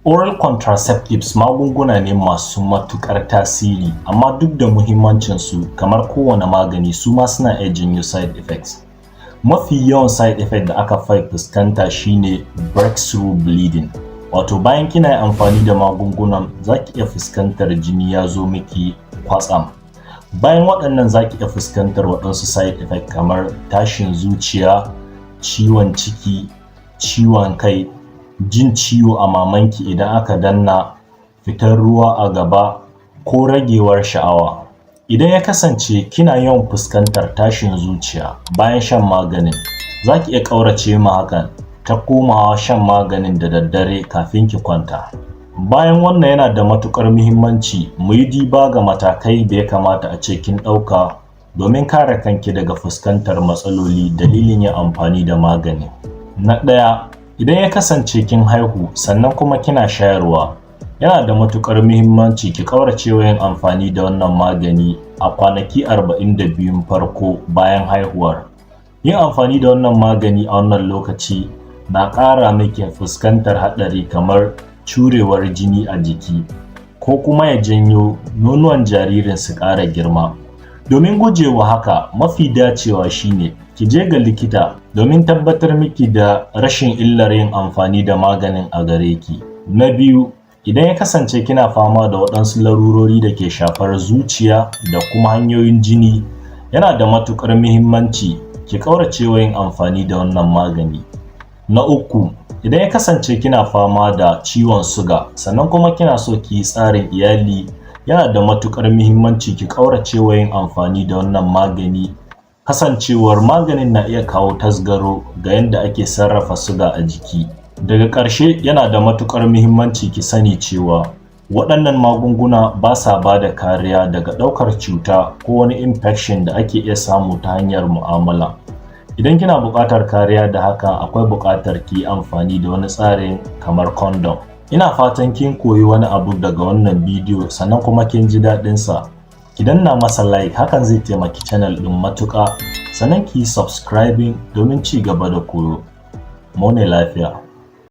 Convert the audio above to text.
Oral contraceptives magunguna ne masu matuƙar tasiri, amma duk da muhimmancinsu kamar kowane magani su ma suna iya janyo side effects. Mafi yawan side effect da aka fi fuskanta shine breakthrough bleeding. Wato bayan kina amfani da magungunan za ki iya fuskantar jini ya zo miki kwatsam. Bayan waɗannan za ki iya fuskantar waɗansu side effect kamar tashin zuciya, ciwon ciki, ciwon kai, jin ciwo a mamanki idan aka danna, fitar ruwa a gaba ko ragewar sha'awa. Idan ya kasance kina yawan fuskantar tashin zuciya bayan shan maganin, za ki iya ƙaurace ma hakan ta komawa shan maganin da daddare kafin ki kwanta. Bayan wannan yana da matuƙar muhimmanci mu yi diba ga matakai da ya kamata a ce kin ɗauka domin kare kanki daga fuskantar matsaloli dalilin yin amfani da magani. Na ɗaya, idan ya kasance kin haihu sannan kuma kina shayarwa, yana da matuƙar muhimmanci ki ƙaurace wa yin amfani da wannan magani a kwanaki 42 farko bayan haihuwar. Yin amfani da wannan magani a wannan lokaci na ƙara miki fuskantar haɗari kamar curewar jini a jiki ko kuma ya janyo nonuwan jaririn su ƙara girma. Domin gujewa haka, mafi dacewa shine ki je ga likita domin tabbatar miki da rashin illar yin amfani da maganin a gare ki. Na biyu, idan ya kasance kina fama da waɗansu larurori da ke shafar zuciya da kuma hanyoyin jini, yana da matuƙar muhimmanci ki ƙaurace wa yin amfani da wannan magani. Na uku, idan ya kasance kina fama da ciwon suga sannan kuma kina so ki yi tsarin iyali, yana da matuƙar muhimmanci ki ƙaurace wa yin amfani da wannan magani, kasancewar maganin na iya kawo tasgaro ga yadda ake sarrafa suga a jiki. Daga ƙarshe, yana da matuƙar muhimmanci ki sani cewa waɗannan magunguna ba sa ba da kariya daga ɗaukar cuta ko wani infection da ake iya samu ta hanyar mu'amala. Idan kina buƙatar kariya da hakan, akwai buƙatar ki yi amfani da wani tsarin kamar condom. Ina fatan kin koyi wani abu daga wannan bidiyo sannan kuma kin ji daɗinsa. Ki danna masa like, hakan zai taimaki channel ɗin matuƙa, sannan ki yi subscribing domin ci gaba da koyo. Mu ne lafiya.